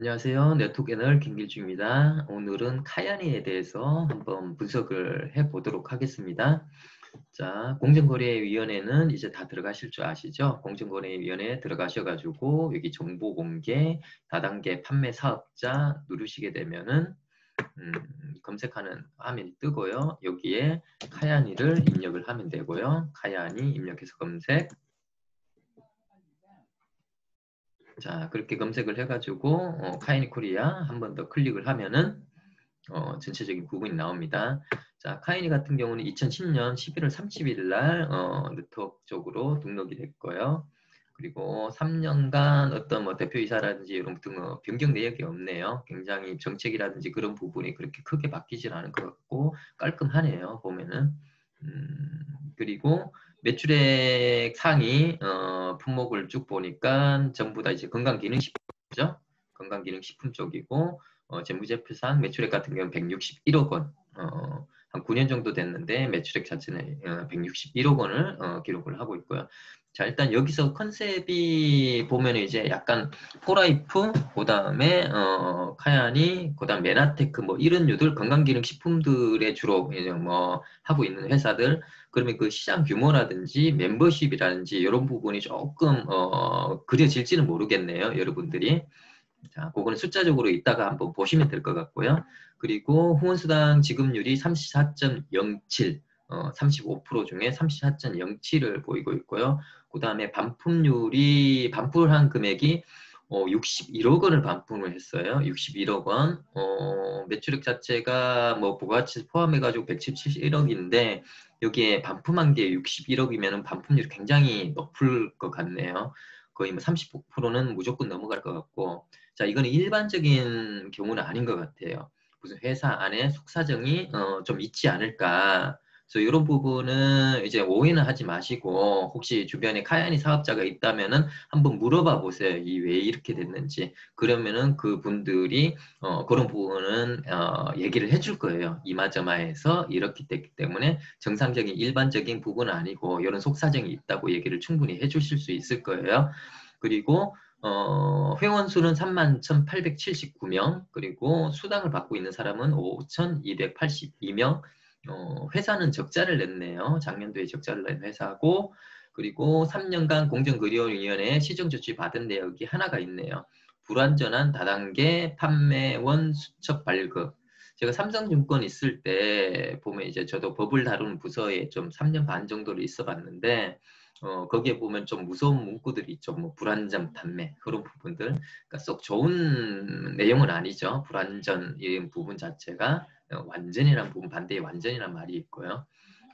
안녕하세요. 네트워크 애널 김길주입니다. 오늘은 카야니에 대해서 한번 분석을 해보도록 하겠습니다. 자, 공정거래위원회는 이제 다 들어가실 줄 아시죠? 공정거래위원회에 들어가셔가지고 여기 정보 공개, 다단계 판매 사업자 누르시게 되면은 검색하는 화면이 뜨고요. 여기에 카야니를 입력을 하면 되고요. 카야니 입력해서 검색. 자, 그렇게 검색을 해가지고 카야니 코리아 한 번 더 클릭을 하면은 전체적인 부분이 나옵니다. 자, 카이니 같은 경우는 2010년 11월 30일 날 네트워크 쪽으로 등록이 됐고요. 그리고 3년간 어떤 뭐 대표이사라든지 이런 등 변경 내역이 없네요. 굉장히 정책이라든지 그런 부분이 그렇게 크게 바뀌질 않은 것 같고 깔끔하네요. 보면은. 그리고 매출액 상위 품목을 쭉 보니까 전부 다 이제 건강기능식품이죠. 건강기능식품 쪽이고 재무제표상 매출액 같은 경우는 161억 원, 한 9년 정도 됐는데 매출액 자체는 161억 원을 기록을 하고 있고요. 자, 일단 여기서 컨셉이 보면 이제 약간 포라이프, 그 다음에 카야니, 그 다음 메나테크 뭐 이런 유들 건강기능식품들에 주로 이제 뭐 하고 있는 회사들. 그러면 그 시장 규모라든지 멤버십이라든지 이런 부분이 조금 그려질지는 모르겠네요, 여러분들이. 자, 그거는 숫자적으로 이따가 한번 보시면 될 것 같고요. 그리고 후원수당 지급률이 34.07, 35% 중에 34.07을 보이고 있고요. 그 다음에 반품한 금액이 61억 원을 반품을 했어요. 61억 원. 매출액 자체가 뭐 부가가치 포함해가지고 117억인데 여기에 반품한 게 61억이면 반품률이 굉장히 높을 것 같네요. 거의 뭐 35%는 무조건 넘어갈 것 같고, 자, 이거는 일반적인 경우는 아닌 것 같아요. 무슨 회사 안에 속사정이 좀 있지 않을까. 그래서 이런 부분은 이제 오해는 하지 마시고 혹시 주변에 카야니 사업자가 있다면은 한번 물어봐 보세요. 이 왜 이렇게 됐는지. 그러면은 그분들이 그런 부분은 얘기를 해줄 거예요. 이마저마해서 이렇게 됐기 때문에 정상적인 일반적인 부분은 아니고 이런 속사정이 있다고 얘기를 충분히 해주실 수 있을 거예요. 그리고 회원 수는 31,879명, 그리고 수당을 받고 있는 사람은 5,282명, 회사는 적자를 냈네요. 작년도에 적자를 낸 회사고, 그리고 3년간 공정거래위원회에 시정조치 받은 내역이 하나가 있네요. 불완전한 다단계 판매원 수첩 발급. 제가 삼성증권 있을 때 보면 이제 저도 법을 다루는 부서에 좀 3년 반 정도를 있어 봤는데, 거기에 보면 좀 무서운 문구들이 있죠. 뭐 불완전 판매 그런 부분들. 그러니까 쏙 좋은 내용은 아니죠. 불완전 이 부분 자체가 완전이란 부분 반대의 완전이란 말이 있고요.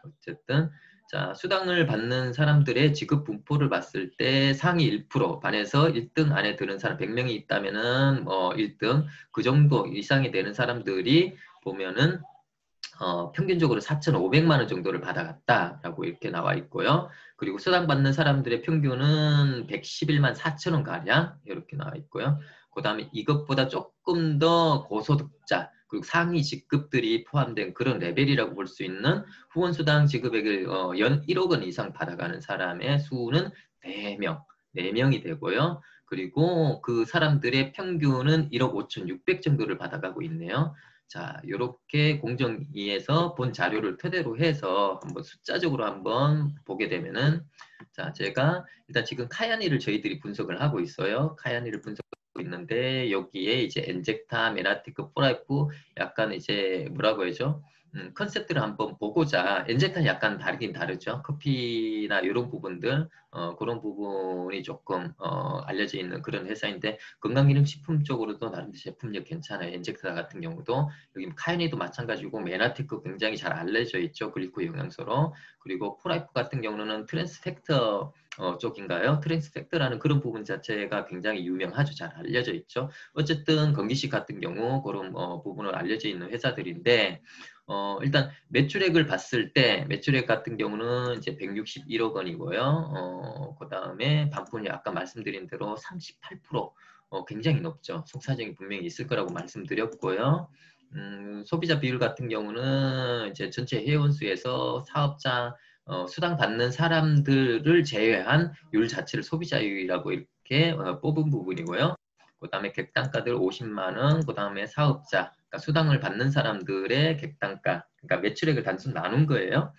어쨌든 자, 수당을 받는 사람들의 지급 분포를 봤을 때 상위 1% 반에서 1등 안에 드는 사람 100명이 있다면은 1등 그 정도 이상이 되는 사람들이 보면은 평균적으로 4,500만 원 정도를 받아갔다라고 이렇게 나와 있고요. 그리고 수당받는 사람들의 평균은 111만 4천 원 가량 이렇게 나와 있고요. 그 다음에 이것보다 조금 더 고소득자 그리고 상위 직급들이 포함된 그런 레벨이라고 볼 수 있는 후원수당 지급액을 연 1억 원 이상 받아가는 사람의 수는 4명, 4명이 되고요. 그리고 그 사람들의 평균은 1억 5,600 정도를 받아가고 있네요. 자, 이렇게 공정위에서 본 자료를 토대로 해서 한번 숫자적으로 한번 보게 되면은, 자, 제가 일단 지금 카야니를 저희들이 분석을 하고 있어요. 카야니를 분석하고 있는데 여기에 이제 엔젝타, 메나티크, 포라이프 약간 이제 뭐라고 해야죠? 컨셉들을 한번 보고자 엔젝타는 약간 다르긴 다르죠. 커피나 이런 부분들 그런 부분이 조금 알려져 있는 그런 회사인데 건강기능식품 쪽으로도 나름 제품력 괜찮아요. 엔젝타 같은 경우도 여기 카이니도 마찬가지고 메나테크 굉장히 잘 알려져 있죠. 글리코 영양소로. 그리고 포라이프 같은 경우는 트랜스팩터 쪽인가요? 트랜스팩터라는 그런 부분 자체가 굉장히 유명하죠. 잘 알려져 있죠. 어쨌든 건기식 같은 경우 그런 부분을 알려져 있는 회사들인데 일단 매출액을 봤을 때 매출액 같은 경우는 이제 161억 원이고요. 그 다음에 반품이 아까 말씀드린 대로 38% 굉장히 높죠. 속사정이 분명히 있을 거라고 말씀드렸고요. 소비자 비율 같은 경우는 이제 전체 회원수에서 사업자 수당 받는 사람들을 제외한 율 자체를 소비자율이라고 이렇게 뽑은 부분이고요. 그 다음에 객단가들 50만 원, 그 다음에 사업자, 그러니까 수당을 받는 사람들의 객단가, 그러니까 매출액을 단순 나눈 거예요.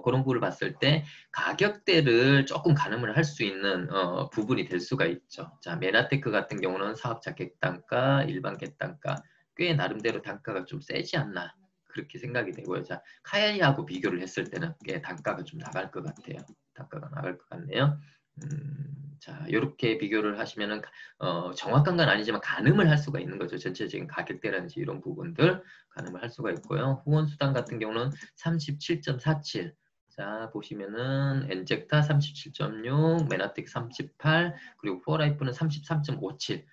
그런 부분을 봤을 때 가격대를 조금 가늠을 할 수 있는 부분이 될 수가 있죠. 자, 메나테크 같은 경우는 사업자 객단가, 일반 객단가 꽤 나름대로 단가가 좀 세지 않나 그렇게 생각이 되고요. 자, 카야이하고 비교를 했을 때는 꽤 단가가 좀 나갈 것 같아요. 단가가 나갈 것 같네요. 자, 이렇게 비교를 하시면은 정확한 건 아니지만 가늠을 할 수가 있는 거죠. 전체적인 가격대라든지 이런 부분들 가늠을 할 수가 있고요. 후원 수당 같은 경우는 37.47. 자, 보시면은 엔젝타 37.6, 메나틱 38, 그리고 포어라이프는 33.57.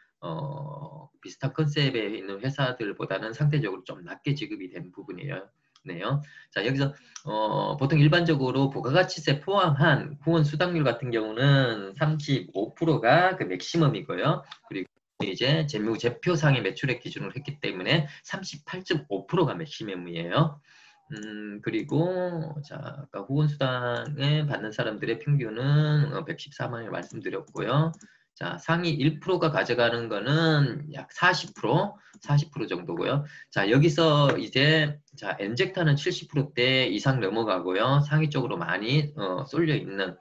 비슷한 컨셉에 있는 회사들보다는 상대적으로 좀 낮게 지급이 된 부분이에요. 네요. 자, 여기서 보통 일반적으로 부가가치세 포함한 후원 수당률 같은 경우는 35%가 그 맥시멈이고요. 그리고 이제 재무제표상의 매출액 기준으로 했기 때문에 38.5%가 맥시멈이에요. 그리고 자, 아까 후원 수당을 받는 사람들의 평균은 114만 원을 말씀드렸고요. 자, 상위 1%가 가져가는 거는 약 40% 정도고요. 자, 여기서 이제 자, 엔젝타는 70%대 이상 넘어가고요. 상위 쪽으로 많이 쏠려 있는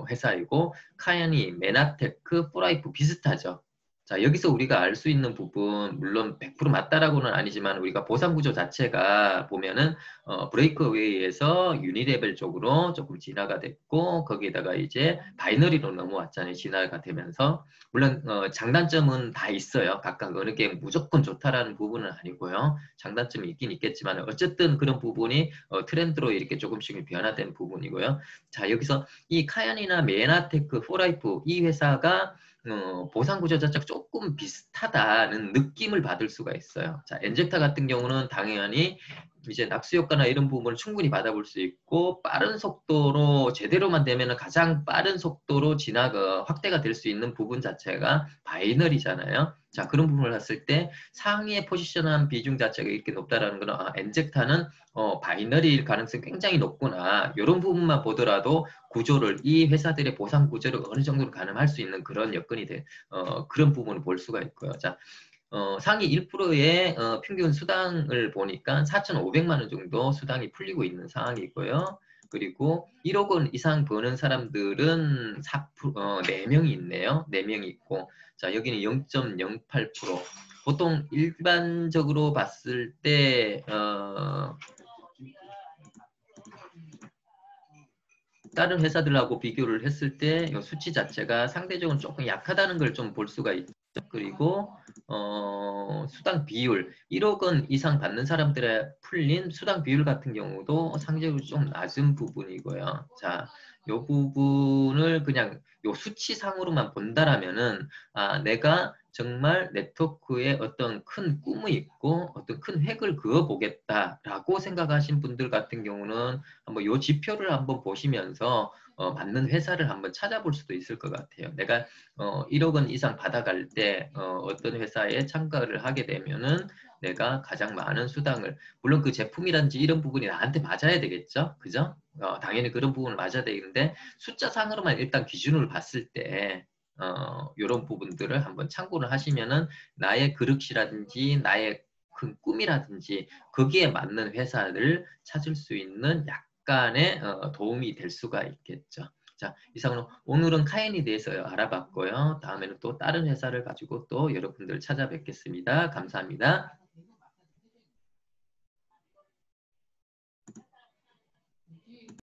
회사이고 카야니, 메나테크, 포라이프 비슷하죠. 자, 여기서 우리가 알 수 있는 부분, 물론 100% 맞다라고는 아니지만 우리가 보상 구조 자체가 보면은 브레이크웨이에서 유니레벨 쪽으로 조금 진화가 됐고 거기에다가 이제 바이너리로 넘어왔잖아요. 진화가 되면서 물론 장단점은 다 있어요. 각각 어느 게 무조건 좋다라는 부분은 아니고요. 장단점이 있긴 있겠지만 어쨌든 그런 부분이 트렌드로 이렇게 조금씩 변화된 부분이고요. 자, 여기서 이 카얀이나 메나테크, 포라이프 이 회사가 보상 구조 자체가 조금 비슷하다는 느낌을 받을 수가 있어요. 자, 엔젝타 같은 경우는 당연히 이제 낙수 효과나 이런 부분을 충분히 받아볼 수 있고 빠른 속도로 제대로만 되면 가장 빠른 속도로 진화가 확대가 될 수 있는 부분 자체가 바이너리잖아요. 자, 그런 부분을 봤을 때 상위에 포지션한 비중 자체가 이렇게 높다라는 거는 엔젝타는 바이너리일 가능성이 굉장히 높구나. 이런 부분만 보더라도 구조를 이 회사들의 보상 구조를 어느 정도로 가늠할 수 있는 그런 여건이 그런 부분을 볼 수가 있고요. 자, 상위 1%의 평균 수당을 보니까 4,500만 원 정도 수당이 풀리고 있는 상황이고요. 그리고 1억 원 이상 버는 사람들은 4명이 있네요. 4명이 있고, 자, 여기는 0.08%. 보통 일반적으로 봤을 때, 다른 회사들하고 비교를 했을 때 수치 자체가 상대적으로 조금 약하다는 걸 좀 볼 수가 있죠. 그리고 수당 비율 1억 원 이상 받는 사람들의 풀린 수당 비율 같은 경우도 상대적으로 좀 낮은 부분이고요. 자, 이 부분을 그냥 요 수치상으로만 본다라면은 내가 정말 네트워크에 어떤 큰 꿈이 있고 어떤 큰 획을 그어보겠다라고 생각하신 분들 같은 경우는 한번 요 지표를 한번 보시면서 맞는 회사를 한번 찾아볼 수도 있을 것 같아요. 내가 1억 원 이상 받아갈 때 어떤 회사에 참가를 하게 되면은 내가 가장 많은 수당을 물론 그 제품이란지 이런 부분이 나한테 맞아야 되겠죠, 그죠? 당연히 그런 부분을 맞아야 되는데 숫자상으로만 일단 기준을 봤을 때 이런 부분들을 한번 참고를 하시면은 나의 그릇이라든지 나의 큰 꿈이라든지 거기에 맞는 회사를 찾을 수 있는 약간의 도움이 될 수가 있겠죠. 자, 이상으로 오늘은 카인에 대해서 알아봤고요. 다음에는 또 다른 회사를 가지고 또 여러분들 찾아뵙겠습니다. 감사합니다.